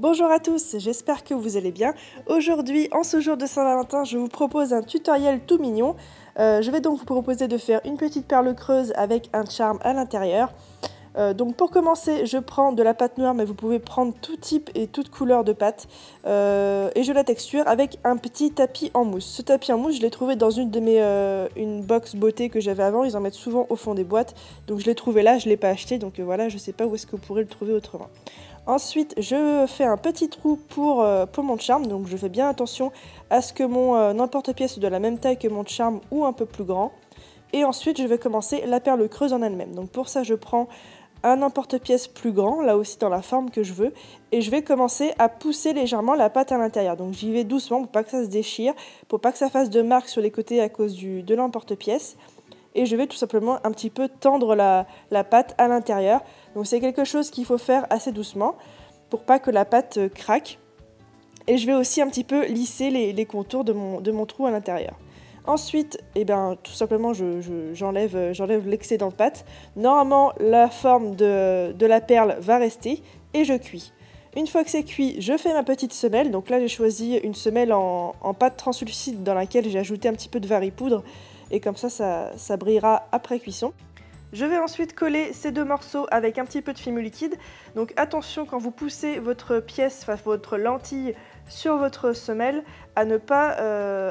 Bonjour à tous, j'espère que vous allez bien. Aujourd'hui, en ce jour de Saint-Valentin, je vous propose un tutoriel tout mignon. Je vais donc vous proposer de faire une petite perle creuse avec un charme à l'intérieur. Donc pour commencer, je prends de la pâte noire, mais vous pouvez prendre tout type et toute couleur de pâte. Et je la texture avec un petit tapis en mousse. Ce tapis en mousse, je l'ai trouvé dans une box beauté que j'avais avant. Ils en mettent souvent au fond des boîtes. Donc je l'ai trouvé là, je ne l'ai pas acheté. Donc voilà, je ne sais pas où est-ce que vous pourrez le trouver autrement. Ensuite, je fais un petit trou pour mon charme, donc je fais bien attention à ce que mon emporte-pièce soit de la même taille que mon charme ou un peu plus grand. Et ensuite, je vais commencer la perle creuse en elle-même. Donc pour ça, je prends un emporte-pièce plus grand, là aussi dans la forme que je veux, et je vais commencer à pousser légèrement la pâte à l'intérieur. Donc j'y vais doucement pour pas que ça se déchire, pour pas que ça fasse de marques sur les côtés à cause de l'emporte-pièce. Et je vais tout simplement un petit peu tendre la pâte à l'intérieur. Donc c'est quelque chose qu'il faut faire assez doucement pour pas que la pâte craque. Et je vais aussi un petit peu lisser les contours de mon trou à l'intérieur. Ensuite, tout simplement, j'enlève l'excédent de pâte. Normalement, la forme de la perle va rester et je cuis. Une fois que c'est cuit, je fais ma petite semelle. Donc là, j'ai choisi une semelle en pâte translucide dans laquelle j'ai ajouté un petit peu de vari-poudre. Et comme ça brillera après cuisson. Je vais ensuite coller ces deux morceaux avec un petit peu de fumée liquide. Donc attention quand vous poussez votre pièce, enfin votre lentille sur votre semelle, à ne pas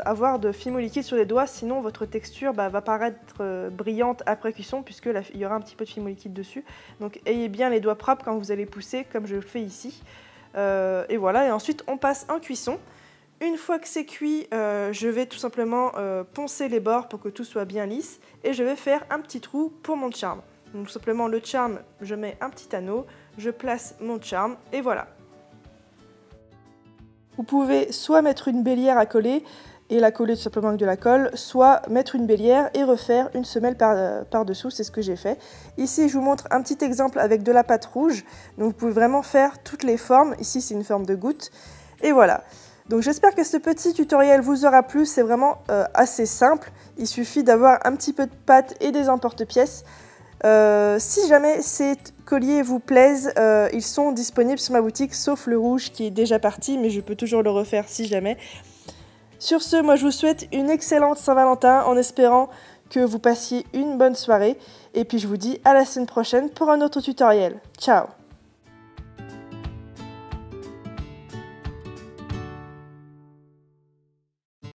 avoir de fumée liquide sur les doigts, sinon votre texture va paraître brillante après cuisson puisque il y aura un petit peu de fumée liquide dessus. Donc ayez bien les doigts propres quand vous allez pousser comme je le fais ici. Et voilà, et ensuite on passe en cuisson. Une fois que c'est cuit, je vais tout simplement poncer les bords pour que tout soit bien lisse et je vais faire un petit trou pour mon charme. Donc tout simplement le charme, je mets un petit anneau, je place mon charme et voilà. Vous pouvez soit mettre une bélière à coller et la coller tout simplement avec de la colle, soit mettre une bélière et refaire une semelle par-dessous, c'est ce que j'ai fait. Ici je vous montre un petit exemple avec de la pâte rouge, donc vous pouvez vraiment faire toutes les formes. Ici c'est une forme de goutte et voilà. Donc j'espère que ce petit tutoriel vous aura plu, c'est vraiment assez simple, il suffit d'avoir un petit peu de pâte et des emporte-pièces. Si jamais ces colliers vous plaisent, ils sont disponibles sur ma boutique, sauf le rouge qui est déjà parti, mais je peux toujours le refaire si jamais. Sur ce, moi je vous souhaite une excellente Saint-Valentin en espérant que vous passiez une bonne soirée, et puis je vous dis à la semaine prochaine pour un autre tutoriel. Ciao!